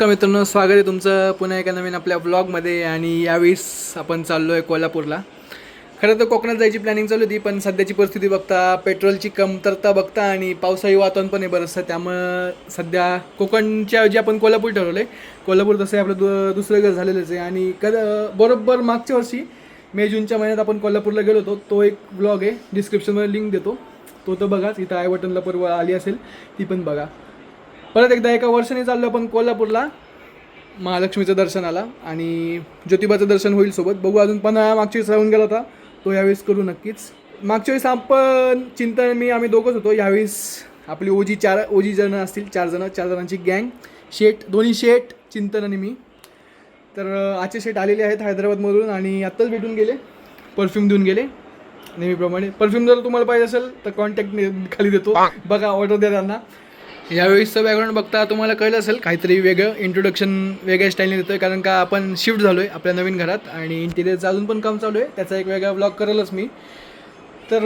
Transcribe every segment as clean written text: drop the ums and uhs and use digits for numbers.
नमस्कार मित्रांनो, स्वागत आहे तुमचं पुन्हा एका नवीन आपल्या ब्लॉगमध्ये. आणि यावेळेस आपण चाललो आहे कोल्हापूरला. खरं तर कोकणात जायची प्लॅनिंग चालू होती, पण सध्याची परिस्थिती बघता, पेट्रोलची कमतरता बघता आणि पावसाळी वातावरण पण आहे बरंचसं, त्यामुळं सध्या कोकणच्या ऐवजी आपण कोल्हापूर ठरवलं आहे. कोल्हापूर तसं आहे आपलं दुसरं घर झालेलंच आहे. आणि बरोबर मागच्या वर्षी मे जूनच्या महिन्यात आपण कोल्हापूरला गेलो होतो. तो एक ब्लॉग आहे, डिस्क्रिप्शनमध्ये लिंक देतो, तो तर बघाच. इथं आय बटनला परवा आली असेल, ती पण बघा. परत एकदा एका वर्षाने चाललो आपण कोल्हापूरला महालक्ष्मीचं दर्शनाला, आणि ज्योतिबाचं दर्शन होईल सोबत. बघू, अजून पण मागच्या वेळेस राहून गेला होता, तो यावेळेस करू नक्कीच. मागच्या वेळेस आपण आम्ही दोघंच होतो. यावेळेस आपली ओजी जणं असतील, चार जणांची गँग. दोन्ही शेट, चिंतन आणि मी. तर आजचे शेट आलेले आहेत हैदराबादमधून आणि आत्ताच भेटून गेले, परफ्यूम देऊन गेले नेहमीप्रमाणे. परफ्यूम जर तुम्हाला पाहिजे असेल तर कॉन्टॅक्ट खाली देतो, बघा, ऑर्डर द्या त्यांना. यावेळीचं बॅकग्राऊंड बघता तुम्हाला कळलं असेल, काहीतरी वेगळं इंट्रोडक्शन वेगळ्या स्टाईलने देतो आहे, कारण का आपण शिफ्ट झालो आहे आपल्या नवीन घरात आणि इंटिरियरचं अजून पण काम चालू आहे. त्याचा एक वेगळा ब्लॉग करेलच मी. तर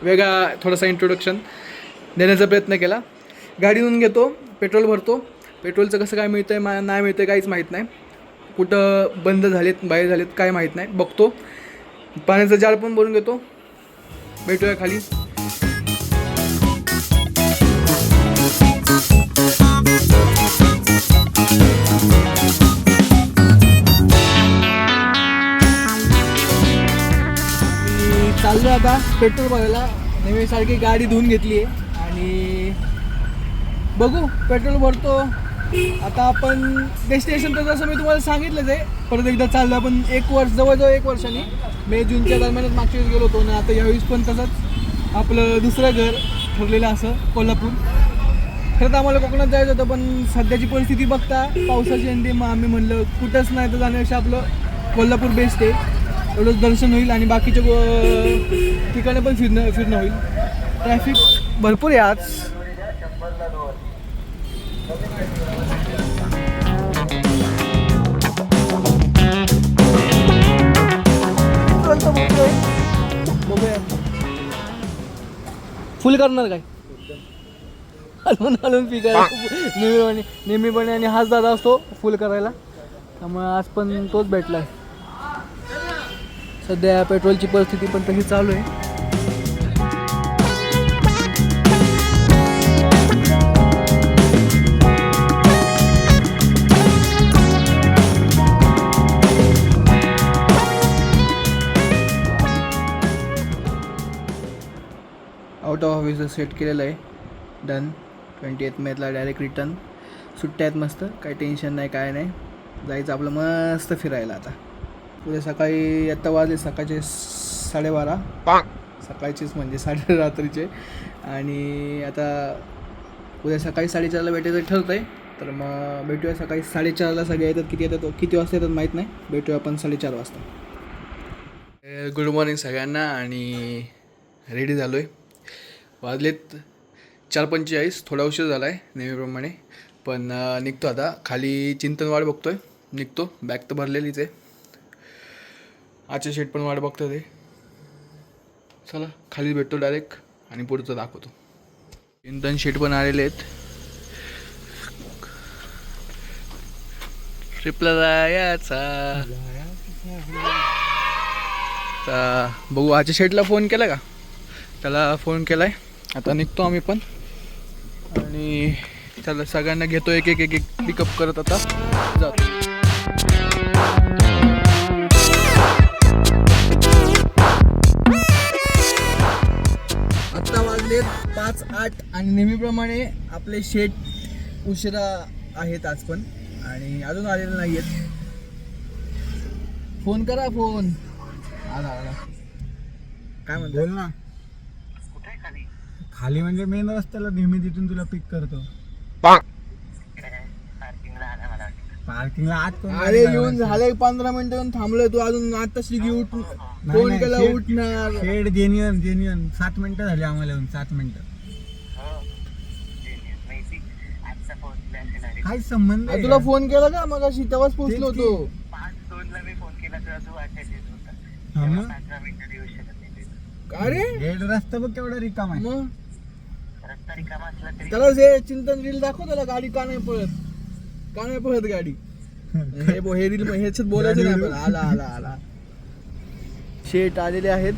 वेगळा थोडासा इंट्रोडक्शन देण्याचा प्रयत्न केला. गाडीतून घेतो, पेट्रोल भरतो. पेट्रोलचं कसं काय मिळतं आहे नाही मिळतं आहे काहीच माहीत नाही. कुठं बंद झालेत, बाहेर झालेत, काय माहीत नाही. बघतो. पाण्याचा जार पण भरून घेतो. भेटूया खाली. चाललो आता पेट्रोल भरायला. नेहमीसारखी गाडी धुवून घेतली आहे आणि बघू, पेट्रोल भरतो. आता आपण डेस्टिनेशन तर जसं मी तुम्हाला सांगितलंच आहे, परत एकदा चाललो आपण. जवळजवळ एक वर्षाने मे जूनच्या दरम्यानच मागच्या वेळेस गेलो होतो ना. आता यावेळेस पण तसंच आपलं दुसरं घर ठरलेलं असं कोल्हापूर. खरं तर आम्हाला कोकणात जायचं होतं, पण सध्याची परिस्थिती बघता पावसाची अंडी, मग आम्ही म्हणलं कुठंच नाही तर जाण्यापेक्षा आपलं कोल्हापूर बेस्ट आहे. एवढंच दर्शन होईल आणि बाकीच्या ठिकाणी पण फिरणं होईल. ट्रॅफिक भरपूर आहे आज. बघूया, फुल करणार काय हलवून पिकायला नेहमीपणे आणि हाच दादा असतो फुल करायला, त्यामुळे आज पण तोच भेटला आहे. सध्या पेट्रोलची परिस्थिती पण तशी चालू आहे. आउट ऑफ ऑफिसचं सेट केलेलं आहे, डन. 28 मेला डायरेक्ट रिटर्न. सुट्ट्या आहेत मस्त, काही टेन्शन नाही, काय नाही. जायचं आपलं मस्त फिरायला. आता उद्या सकाळी आत्ता वाजले सकाळचे 12:30, सकाळचेच म्हणजे साडे रात्रीचे. आणि आता उद्या सकाळी 4:30ला भेटायचं ठरतं आहे. तर मग भेटूया सकाळी 4:30ला. सगळे येतात, किती वाजता येतात माहीत नाही. भेटूया आपण 4:30 वाजता. गुड मॉर्निंग सगळ्यांना. आणि रेडी झालो आहे. वाजलेत 4:45, थोडा उशीर झाला आहे नेहमीप्रमाणे, पण निघतो आता. खाली चिंतन वाट बघतो आहे, निघतो. बॅग तर भरलेलीच आहे. आजचे शेट पण वाट बघतो ते. चला खाली भेटतो डायरेक्ट आणि पुढचं दाखवतो. चिंतन शेट पण आलेले आहेत. ट्रिपला जायचा. तर बघू, आजच्या शेटला फोन केला का? त्याला फोन केला आहे. आता निघतो आम्ही पण. आणि त्याला सगळ्यांना घेतो, एक एक पिकअप करत आता जातो. आत्ता वाजलेत 5:08 आणि नेहमीप्रमाणे आपले शेट उशिरा आहेत आज पण, आणि अजून आलेले नाही आहेत. फोन करा, फोन आला. काय म्हणतो? बोल ना. खाली म्हणजे मेन रस्त्याला नेहमी तिथून तुला पिक करतो. पार्किंगला आत कोण? अरे येऊन झाले 15 मिनिटं येऊन थांबलोय. तू अजून आता स्विगी फोन केला उठणार. शेड जेन्युअन 7 मिनिटं झाली आम्हाला येऊन. 7 मिनिटं काय संबंध आहे? तुला फोन केला का मग? अशी तेव्हाच पोहोचलो होतो. 5:02 मी फोन केला तर असं वाटत होतं. हा मग 15 मिनिटं येऊ शकत नाही. अरे रेड रस्ता बघ केवढा रिकाम आहे. मग रस्ता रिकामा असला तरी त्याला जे चिंतन रील दाखव, त्याला गाडी का नाही पळत. का नाही पळत गाडी हे दिल ह्याच्यात बोलायचं नाही आपल्याला. आला आला आला शेट आलेले आहेत.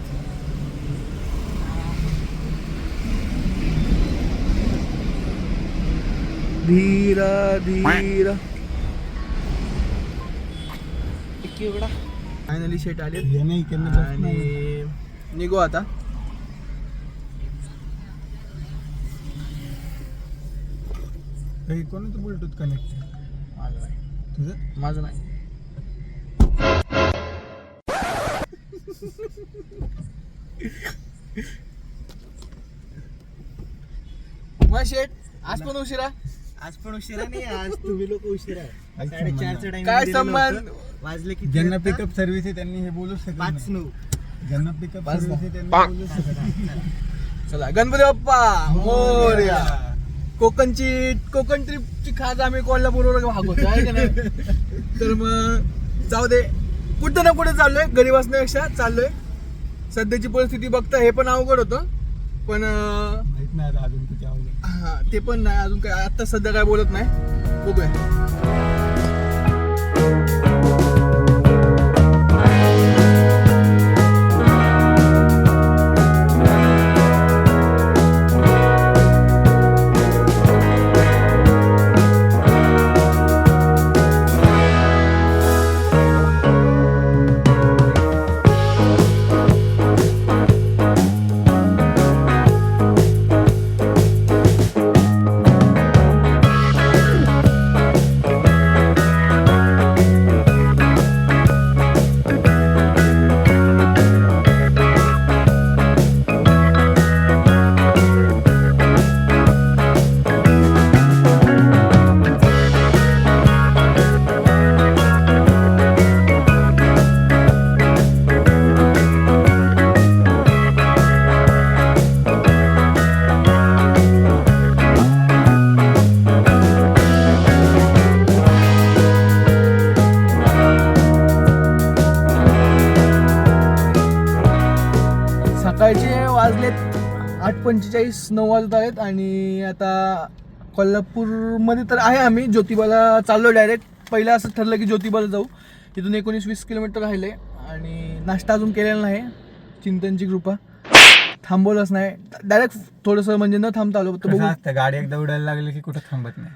धीरा धीरा फायनली शेट आले हे नाही इकडनं बस नाही. आणि निघू आता. हे कोणाचं ब्लूटूथ कनेक्ट माझं नाही. तुझं माझं नाही. मग शेट आज पण उशिरा. आज पण उशिरा नाही, आज तुम्ही लोक उशिरा. आज 4:30चा टाइम काय संबंध? वाजले की ज्यांना पिकअप सर्व्हिस आहे त्यांनी हे बोलूच शकत नाही. 5:09. ज्यांना पिकअप पाच सर्व्हिस आहे त्यांनी पाच. बोलूच शकत नाही. चला गणपती बाप्पा मोरया. कोकण ट्रिपची खास आम्ही कोल्हापूरवर भागवतो आहे का नाही. तर मग जाऊ दे, कुठं ना कुठे चाललोय, घरी बसण्यापेक्षा चाललोय. सध्याची परिस्थिती बघता हे पण अवघड होतं, पण माहित नाही आता अजून किती आवडलं. हा ते पण नाही अजून काय आता सध्या काय बोलत नाही. बघूया. सकाळचे वाजलेत 8:45, 9 वाजत आहेत. आणि आता कोल्हापूरमध्ये तर आहे आम्ही. ज्योतिबाला चाललो डायरेक्ट. पहिलं असं ठरलं की ज्योतिबाला जाऊ. इथून 19-20 किलोमीटर राहिले आणि नाश्ता अजून केलेला नाही. चिंतनची कृपा, थांबवलंच नाही. डायरेक्ट थोडंसं म्हणजे न थांबता आलो. तर कसं बघू, असतं, गाडी एकदा उडायला लागली की कुठं थांबत नाही.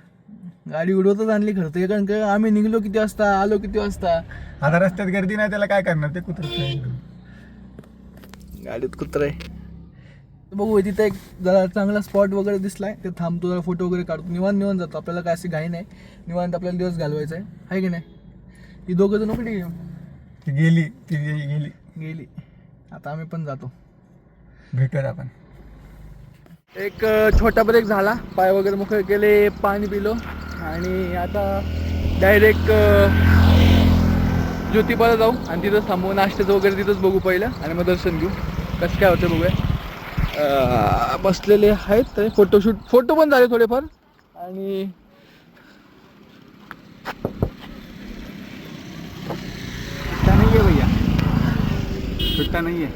गाडी उडवतच आणली खरं तर. कारण का आम्ही निघलो किती वाजता, आलो किती वाजता. आता रस्त्यात गर्दी नाही, त्याला काय करणार, ते कुठं गाडीत कुत्र आहे. बघू तिथं एक जरा चांगला स्पॉट वगैरे दिसलाय, ते थांबतो, जरा फोटो वगैरे काढतो. निवांत जातो. आपल्याला काय अशी घाई नाही. निवांत आपल्याला दिवस घालवायचा आहे की नाही. ही दोघं जण कुठे ती गेली. गेली. आता आम्ही पण जातो. भेटूया आपण. एक छोटा ब्रेक झाला, पाय वगैरे मोकळे केले, पाणी पिलो आणि आता डायरेक्ट ज्योतिबाला जाऊ आणि तिथंच थांबू. नाश्त्याचं वगैरे तिथंच बघू पहिलं आणि मग दर्शन घेऊ. कसं काय होतं बघूया. बसलेले आहेत फोटो पण झाले थोडेफार. आणि नहीं है भैया, छुट्टा नहीं है.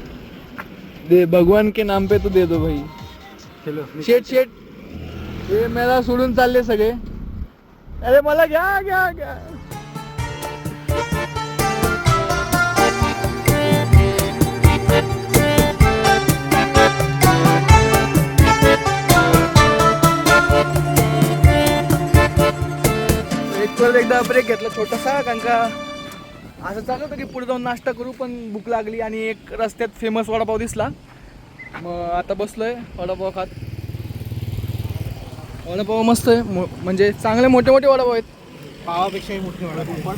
दे भगवान के नाम पे तो दे दो भाई. चलो शेट हे मला सोडून चालले सगळे. अरे मला घ्या. एकदा ब्रेक घेतला छोटासा, कारण का असं चालू होतं की पुढे जाऊन नाश्ता करू, पण भूक लागली आणि एक रस्त्यात फेमस वडापाव दिसला. मग आता बसलोय वडापाव खात. वडापाव मस्त आहे, म्हणजे चांगले मोठे वडापाव आहेत. पावापेक्षाही मोठी वडापाव.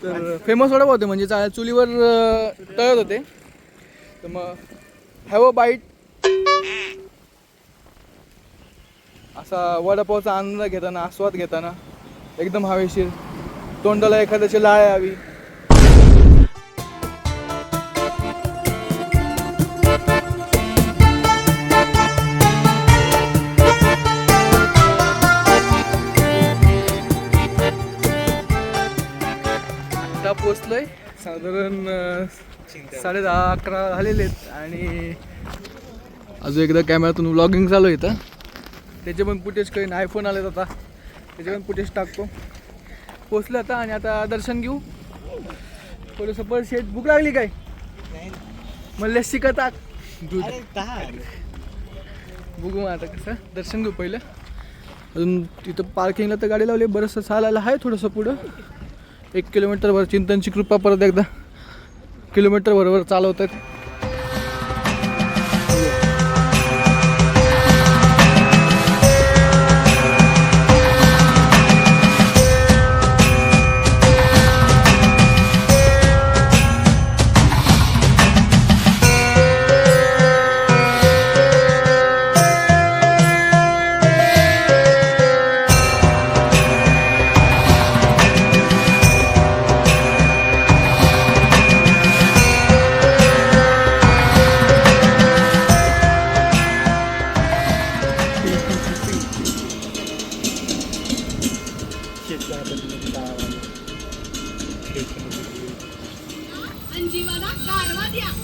तर फेमस वडापाव होते, म्हणजे चुलीवर तळत होते. तर मग हॅव अ बाईट. असा वडापावचा आनंद घेताना, आस्वाद घेताना एकदम हवेशीर, तोंडाला एखाद्याची लाळ यावी. आता पोचलोय साधारण 10:30-11 झालेले आहेत आणि अजून एकदा कॅमेऱ्यातून व्लॉगिंग चालू आहे इथं. त्याचे पण फुटेज काही आयफोन आलेत आता, त्याचे पण फुटेज टाकतो. पोचलो आता आणि आता दर्शन घेऊ. थोडंसं पर शेट भूक लागली काय मला लस्सी का ताक दूध अरे दहा. बघू मग आता कसं दर्शन घेऊ पहिलं. अजून तिथं पार्किंगला तर गाडी लावली, बरंचसं चालायला आहे थोडंसं पुढं. 1 किलोमीटरभर चिंतनची कृपा परत एकदा किलोमीटर बरोबर चालवतात.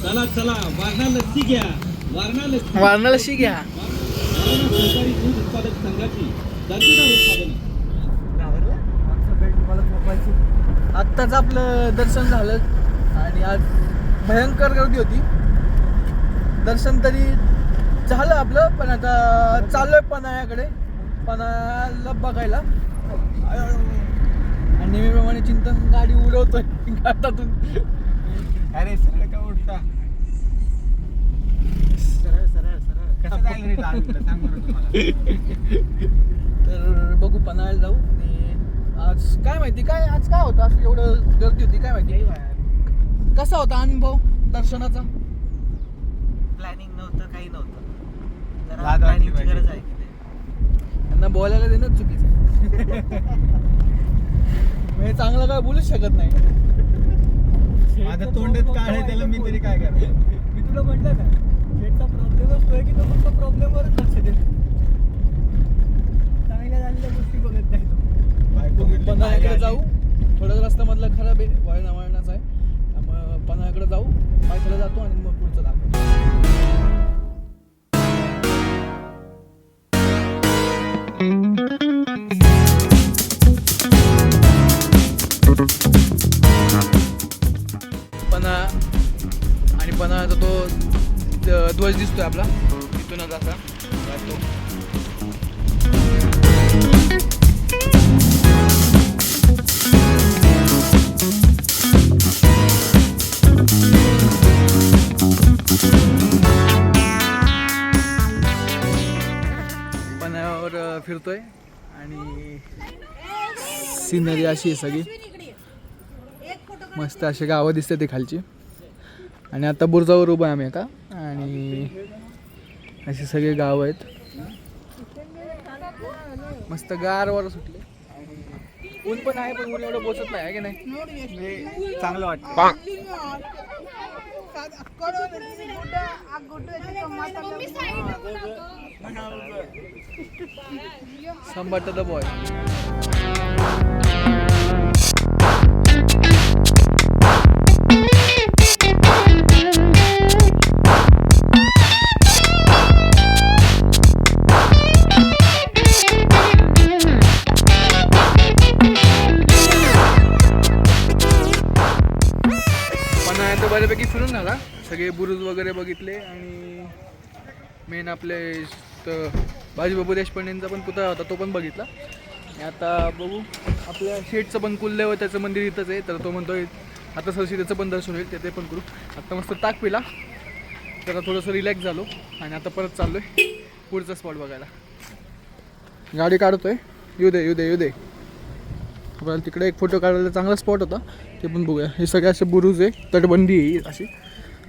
चला चला वारणा लस्सी घ्या. वारणा लस्सी वारणा लस्सी घ्या. सहकारी दूध उत्पादक संघाची दर्जेदार उत्पादन. आत्ताच आपलं दर्शन झालं आणि आज भयंकर गर्दी होती. दर्शन तरी झालं आपलं, पण आता चाललोय पन्हाळ्याकडे, पन्हाळ्याला बघायला. आणि नेहमीप्रमाणे चिंतन गाडी उडवतोय घाटातून. अरे सरळ का उठता? सरळ सरळ सरळ. कसं जाईल रे डावीकडे? सांग बरं तुम्हाला. तर बघू पन्हाळ्याला जाऊ. आणि आज काय माहिती काय आज काय होतं असं एवढं गर्दी होती काय माहिती. कसा होता अनुभव दर्शनाचा? प्लॅनिंग नव्हतं, काही नव्हतं. जरा लाज वाटली प्लॅनिंगची पाहिजे. गरज आहे की नाही? त्यांना बोलायला देणं चुकीचं मी चांगलं काय बोलूच शकत नाही. माझं तोंडच काळ आहे, त्याला मी तरी काय करणार? मी तुला म्हटलं ना शेटचा प्रॉब्लेम असतोय की तो फक्त प्रॉब्लेमवरच लक्ष देतो, चांगल्या झालेल्या गोष्टी बघत नाही तो. बायको म्हटली पन्हाळ्याकडे पाहिजे जाऊ. थोडं रस्ता मधला खराब आहे, वळणाचा आहे, त्यामुळे पन्हाळ्याकडे जाऊ. पायथ्याला जातो आणि मग पुढचं दाखवतो. पन्हाळा आणि पन्हाळ्याचा तो ध्वज दिसतोय आपला तिथूनच असा तो. पन्हाळ्यावर फिरतोय आणि सिनरी अशी आहे सगळी मस्त, अशी गावं दिसते ती खालची. आणि आता बुरजावर उभं आहे आम्ही का, आणि अशी सगळी गावं आहेत. मस्त गारवर सुटले. ऊन पण आहे, पण ऊन एवढं पोचत नाही आहे की नाही. चांगलं वाटतं. संबाट द बॉय. पन्हाळ्यात बऱ्यापैकी फिरून झाला, सगळे बुरुज वगैरे बघितले. आणि मेन आपले बाजीबाबू देशपांडेंचा पण पुतळा होता, तो पण बघितला. आणि आता बघू आपल्या शेठचं पण कुलदैवताचं मंदिर इथंच आहे, तर तो म्हणतोय आता सरशी त्याचं पण दर्शन होईल, ते पण करू. आता मस्त ताक पिला, जरा थोडंसं रिलॅक्स झालो आणि आता परत चाललो आहे पुढचा स्पॉट बघायला. गाडी काढतोय, येऊ दे येऊ दे येऊ दे. आपल्याला तिकडे एक फोटो काढायला चांगला स्पॉट होता, ते पण बघूया. हे सगळे असे बुरुज आहे, तटबंदी आहे अशी,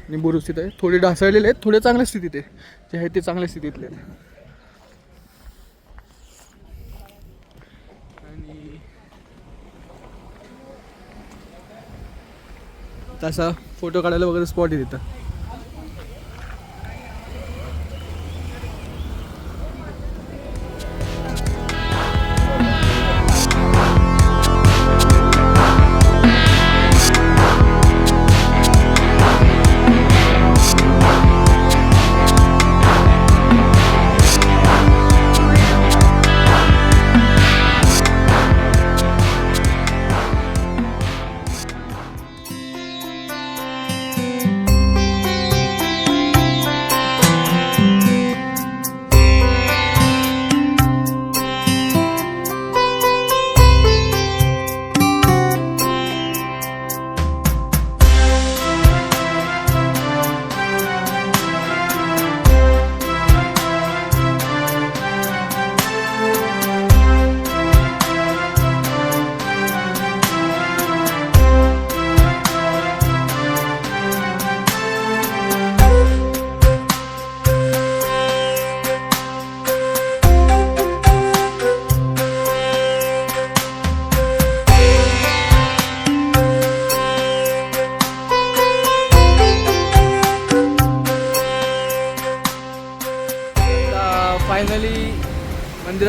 आणि बुरुज तिथे आहे. थोडे ढासळलेले आहेत, थोडे चांगल्या स्थितीत आहे, जे आहेत ते चांगल्या स्थितीतले आहेत. आणि तसा फोटो काढायला वगैरे स्पॉट आहे तिथं.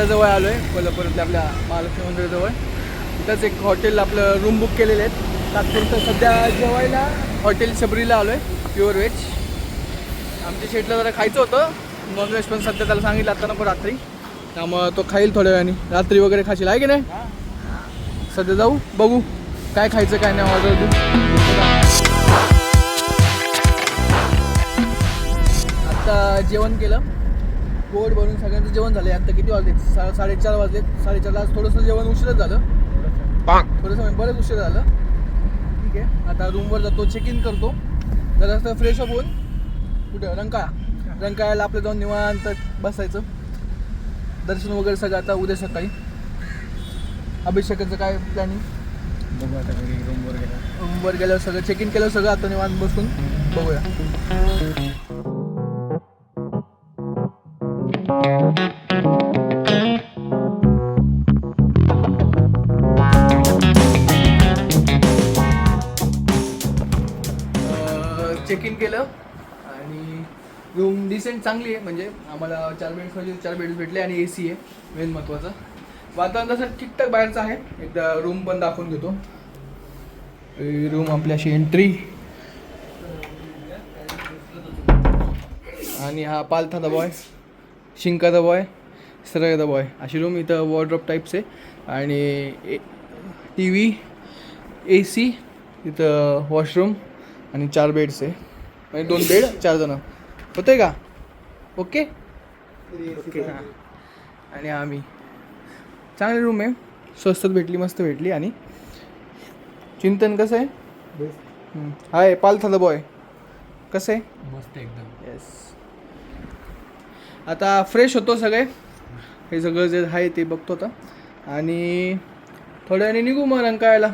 मंदिराजवळ आलो आहे, कोल्हापूरातल्या आपल्या महालक्ष्मी मंदिराजवळ. इथंच एक हॉटेल आपलं रूम बुक केलेले आहेत तात्पुरतं. सध्या जेवायला हॉटेल शबरीला आलो आहे, प्युअर व्हेज. आमच्या शेटला जरा खायचं होतं नॉनव्हेज, पण सध्या त्याला सांगितलं आता नको रात्री, त्यामुळं तो खाईल थोड्या वेळाने. रात्री वगैरे खाशील आहे की नाही? सध्या जाऊ बघू काय खायचं काय नाही, ऑर्डर देऊ. आता जेवण केलं, पोट भरून सगळ्यांचं जेवण झालं. आता किती वाजले? 4:30 वाजले. 4:30 आज थोडंसं जेवण उशीरच झालं, थोडंसं बरंच उशीर झालं. ठीक आहे, आता रूमवर जातो, चेक इन करतो, जरा फ्रेश अप होऊन कुठं रंकाळ्याला आपलं जाऊन निवांत बसायचं. दर्शन वगैरे सगळं आता उद्या सकाळी. अभिषेकाचं काय प्लॅनिंग बघू आता घरी रूमवर रूमवर गेल्यावर सगळं चेक इन केल्यावर सगळं आता निवांत बसून बघूया. चेक इन केलं आणि रूम डिसेंट चांगली आहे, म्हणजे आम्हाला 4 बेड्स 4 बेड्स भेटले आणि AC आहे मेन महत्त्वाचं. वातावरण तसं ठीकठाक बाहेरचं आहे. एकदा रूम पण दाखवून देतो. रूम आपली अशी एंट्री आणि हा पालथा बॉय, शिंका बॉय, सरळ बॉय अशी रूम. इथं वॉर्डरोब टाईप्स आहे आणि TV, AC, इथं वॉशरूम आणि 4 बेड्स आहे, म्हणजे 2 बेड 4 जण होतंय का? Okay okay. आणि आम्ही चांगली रूम आहे, स्वस्तात भेटली, मस्त भेटली. आणि चिंतन कसं आहे? हाय पालथा बॉय कसं आहे? मस्त एकदम. येस. आता फ्रेश होतो सगळे, हे सगळं जे आहे ते बघतो आता आणि थोड्या वेळाने निघू मग रंकाळ्याला.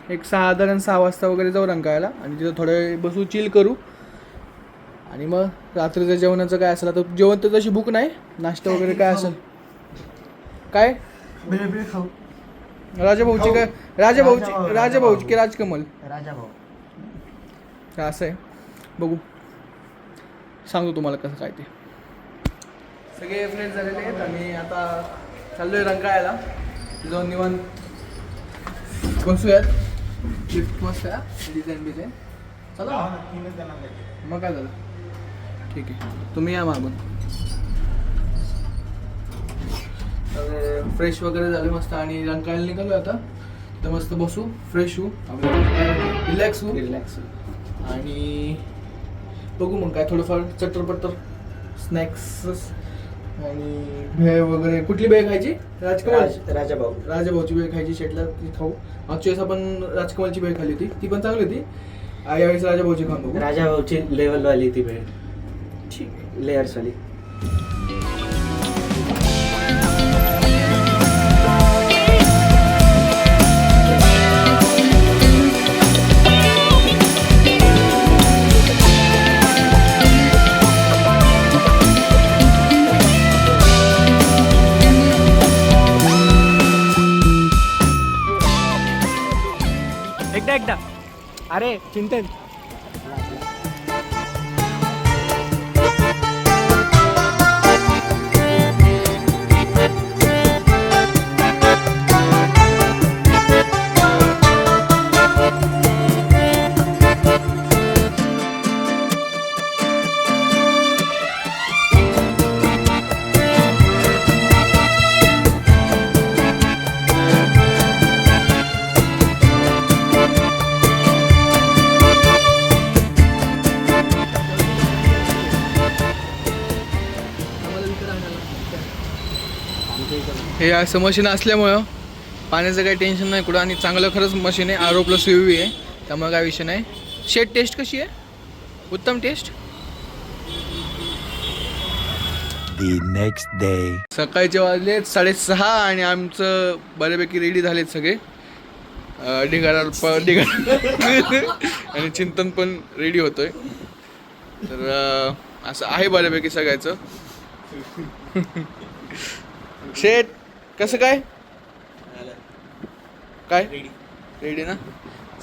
एक साधारण 6 वाजता वगैरे जाऊ रंकाळ्याला आणि तिथं थोड्या वेळ बसू, चिल करू. आणि मग रात्रीचं जेवणाचं काय असेल, आता जेवण तर तशी भूक नाही, नाश्ता वगैरे काय असेल. काय खाऊ राजाभाऊची काय? राजाभाऊची की राजकमल? राजाभाऊ. काय असं आहे बघू, सांगतो तुम्हाला कसं काय ते. सगळे फ्रेंड्स झालेले आहेत आणि आता चाललोय रंकाळ्याला. जाऊन निवांत बसूयात. लिफ्ट मस्त आहे, डिझाईन चला. मग काय झालं? ठीक आहे, तुम्ही या मागून. फ्रेश वगैरे झाले मस्त आणि रंकाळ्याला निघालो आता. तर मस्त बसू, फ्रेश होऊ, रिलॅक्स होऊ आणि बघू मग काय थोडंफार चटरपटर स्नॅक्स आणि भेळ वगैरे. कुठली भेळ खायची? राजाभाऊची भेळ खायची, शेटला ती खाऊ. मागच्या वेळेस आपण राजकमलची भेळ खाल्ली होती, ती पण चांगली होती. यावेळेस राजाभाऊची खाऊन बघू. राजाभाऊची लेवलवाली ती भेळ, ठीक आहे, लेअर्सवाली. एकदा अरे चिंतन हे असं मशीन असल्यामुळं पाण्याचं काही टेन्शन नाही कुठं. आणि चांगलं खरंच मशीन आहे, RO+UV आहे, त्यामुळे काय विषय नाही. शेट टेस्ट कशी आहे? उत्तम टेस्ट. नेक्स्ट डे सकाळचे वाजलेत 6:30 आणि आमचं बऱ्यापैकी रेडी झालेत सगळे. ढिगारा आणि चिंतन पण रेडी होतोय. तर असं आहे बऱ्यापैकी सगळ्याचं. शेट कसं काय काय रेडी ना?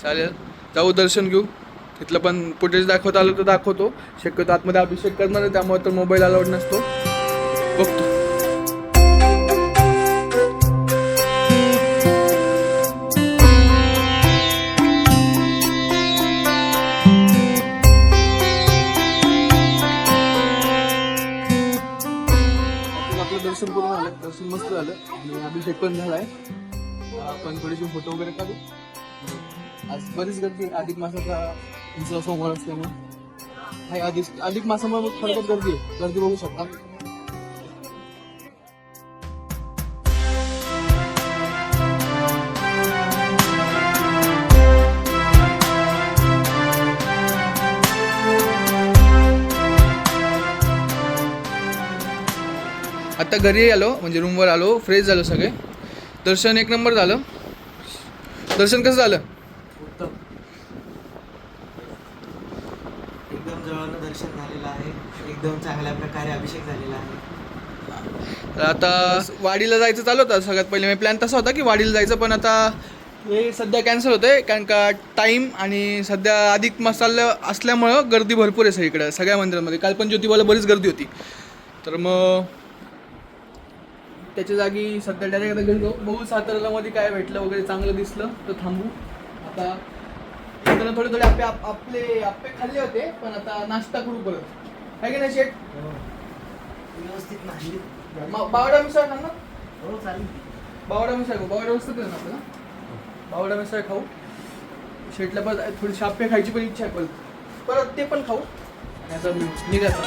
चालेल, जाऊ दर्शन घेऊ. तिथलं पण फुटेज दाखवता आलं तर दाखवतो. शक्यतो आतमध्ये अभिषेक करणार आहे, त्यामुळे तर मोबाईल अलाउड नसतो. बघतो. लेट पण झालाय. आपण थोडेसे फोटो वगैरे काढू. आज बरीच गर्दी अधिक मासाचा उत्सव सोमवार असल्यामुळे हाय. अधिक मासामुळे थोडक्यात गर्दी बघू शकता. आता घरी आलो म्हणजे रूमवर आलो, फ्रेश झालो सगळे. दर्शन एक नंबर झालं. दर्शन कसं झालं? उत्तम, एकदम जवळनं दर्शन झालेलं आहे. एकदम चांगल्या प्रकारे अभिषेक झालेला आहे. तर आता वाडीला जायचं चालू होतं. सगळ्यात पहिले मी प्लॅन तसा होता की वाडीला जायचं, पण आता हे सध्या कॅन्सल होतं आहे कारण का टाईम आणि सध्या अधिक मसाला असल्यामुळं गर्दी भरपूर आहे सगळीकडं सगळ्या मंदिरांमध्ये. काल पण ज्योतिबाला बरीच गर्दी होती. तर मग त्याच्या जागी सध्या डायरेक्ट आता घरी जाऊ. बघू सातारामध्ये काय भेटलं वगैरे चांगलं दिसलं तर थांबू. आता येताना थोडे आपले आप्पे खाल्ले होते, पण आता नाश्ता करू परत. आहे की नाही शेठ? व्यवस्थित नाही. बावडा मिसळ खाल ना? हो चालेल. बावडा मिसळ खाऊ. बावडा मस्त ना आपल्याला. बावडा मिसळ खाऊ. शेटला परत थोडी आप्पे खायची पण इच्छा आहे. परत ते पण खाऊ आणि आता निघायचं.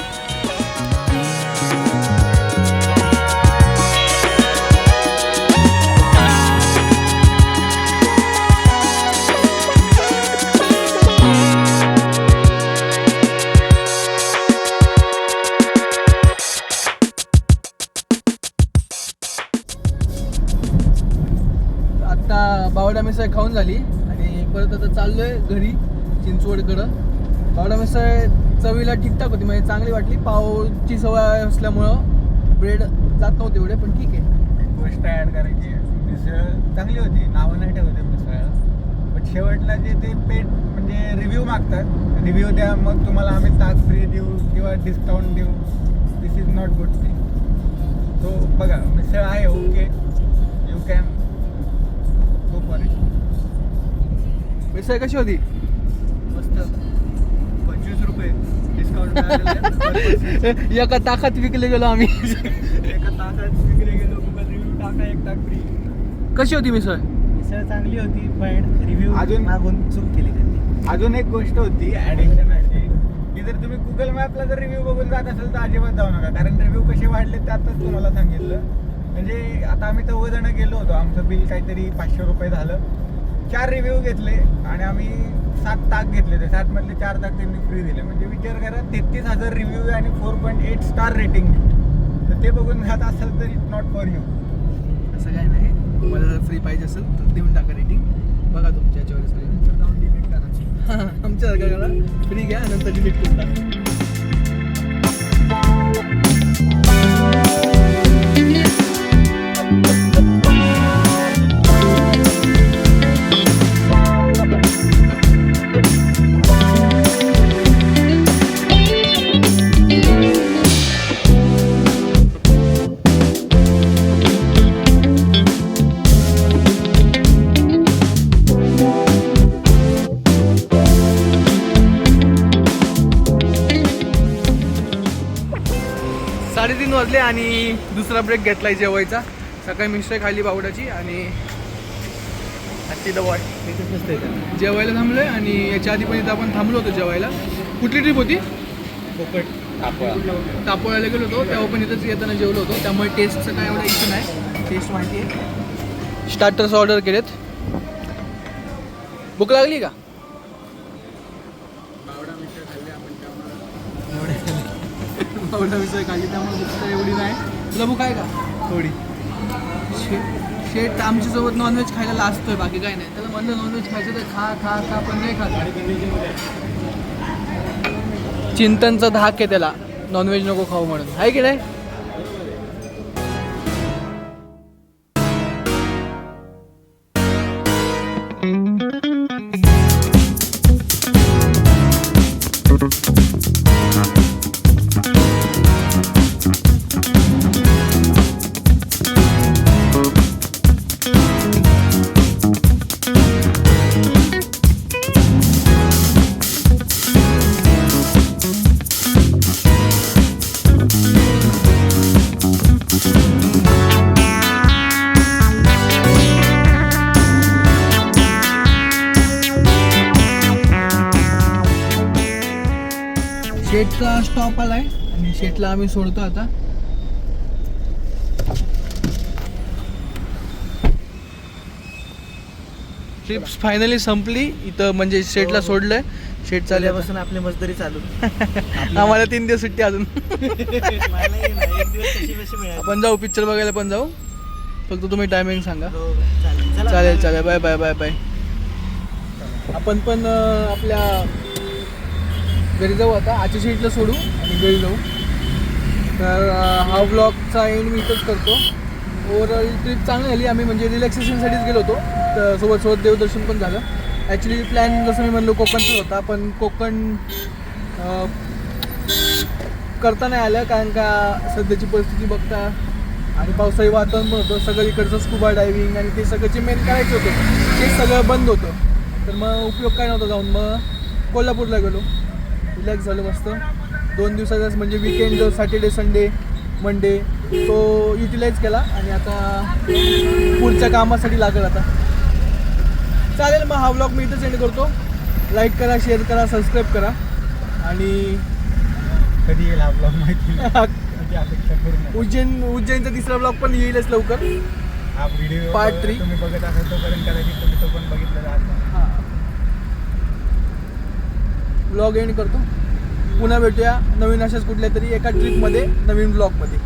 बावडा मिसळ खाऊन झाली आणि परत आता चाललोय घरी चिंचवडकडं. बावडा मिसळ चवीला ठीकठाक होती, म्हणजे चांगली वाटली. पावची सवय असल्यामुळं ब्रेड जात नव्हते एवढे, पण ठीक आहे. एक गोष्ट ॲड करायची आहे. मिसळ चांगली होती, नावं नाही ठेवते मिसळला, पण शेवटला जे ते पेट म्हणजे रिव्ह्यू मागतात, रिव्ह्यू द्या मग तुम्हाला आम्ही ताक फ्री देऊ किंवा डिस्काउंट देऊ. This is not good thing. तो बघा मिसळ आहे okay, you can go for it. मिसळ कशी होती? मस्त. 25 रुपये डिस्काउंट. एका ताकात विकले गेलो आम्ही. एका तासात विक्री गेलो. गुगल रिव्ह्यू टाका, एक ताक फ्री. कशी होती मिसळ? मिसळ चांगली होती, पण रिव्ह्यू अजून- मागून चूक केली त्यांनी. अजून एक गोष्ट होती ॲडिशन अशी की जर तुम्ही गुगल मॅपला जर रिव्ह्यू बघून जात असेल तर अजिबात जाऊ नका, कारण रिव्ह्यू कसे वाढले त्यातच तुम्हाला सांगितलं. म्हणजे आता आम्ही 4 जण गेलो होतो, आमचं बिल काहीतरी 500 रुपये झालं. 4 रिव्ह्यू घेतले आणि आम्ही 7 ताक घेतले होते. 7 मधले 4 ताक त्यांनी फ्री दिले. म्हणजे विचार करा 33,000 रिव्ह्यू आणि 4.8 स्टार रेटिंग. तर ते बघून जात असेल तर इट्स नॉट फॉर यू. असं काय नाही, तुम्हाला जर फ्री पाहिजे असेल तर देऊन टाका रेटिंग. बघा तुमच्या याच्यावर सगळं. नंतर जाऊन डिलीट करा. आमच्यासारखं करा, फ्री घ्या नंतर डिलीट करून टाका. वाजले आणि दुसरा ब्रेक घेतलाय जेवायचा. सकाळी मिसळ खाल्ली बावडाची आणि जेवायला थांबलोय. आणि याच्या आधी पण इथं आपण थांबलो होतो जेवायला. कुठली ट्रिप होती? तापोळ्याला गेलो होतो, तेव्हा पण इथंच येताना जेवलो होतो. त्यामुळे टेस्टचं काय एवढं इश्यू नाही, टेस्ट माहिती आहे. स्टार्टर्स ऑर्डर केलेत. भूक लागली का? बावडा मिसळ खाल्ली त्यामुळे भूक तर एवढी नाही. तुला भूक आहे का? थोडी. शेट आमच्यासोबत नॉनव्हेज खायला लाजतोय, बाकी काय नाही. त्याला म्हणलं नॉनव्हेज खायचं तर खा खा खा, पण नाही खात. चिंतनचा धाक आहे त्याला, नॉनव्हेज नको खाऊ म्हणून. आहे की नाही? शेटचा स्टॉप आलाय आणि शेटला आम्ही सोडतो आता. ट्रिप्स फायनली संपली इथं, म्हणजे शेटला सोडलंय. शेट चालल्यापासून आपली मजदुरी चालू. आम्हाला 3 दिवस सुट्टी अजून. मलाही ना, एक दिवस कशी कशी मिळाली. आपण जाऊ पिक्चर बघायला पण जाऊ, फक्त तुम्ही टायमिंग सांगा. हो, चालेल. चला. चालेल चालेल, बाय बाय बाय बाय. आपण पण आपल्या घरी जाऊ आता. आजच्या शीटला सोडू आणि घरी जाऊ. तर हा व्लॉगचा एंड मी इथंच करतो. ओव्हरऑल ट्रिप चांगली झाली. आम्ही म्हणजे रिलॅक्सेशनसाठीच गेलो होतो, तर सोबत देवदर्शन पण झालं. ॲक्च्युली प्लॅन जसं मी म्हणलो कोकणचाच होता, पण कोकण करता नाही आलं, कारण का सध्याची परिस्थिती बघता आणि पावसाळी वातावरण पण होतं. सगळं इकडचं स्कुबा डायव्हिंग आणि ते सगळं मेन करायचं होतं, ते सगळं बंद होतं. तर मग उपयोग काय नव्हता जाऊन. मग कोल्हापूरला गेलो, रिलॅक्स झालो मस्त. 2 दिवसाचाच म्हणजे विकेंड, सॅटर्डे संडे मंडे तो युटिलाइज केला आणि आता पुढच्या कामासाठी लागेल आता. चालेल, मग हा व्लॉग मी इथं सेंड करतो. लाईक करा, शेअर करा, सबस्क्राईब करा आणि कधी येईल हा ब्लॉग माहिती नाही. त्याची अपेक्षा करू नका. उज्जैनचा 3रा ब्लॉग पण येईलच लवकर. हा व्हिडिओ Part 3. तुम्ही बघत असाल तोपर्यंत कदाचित तुम्ही तो पण बघितलेला असाल. हां, व्लॉग एंड करतो. पुन्हा भेटूया नवीन अशाच कुठल्या तरी एका ट्रिपमध्ये, नवीन ब्लॉगमध्ये.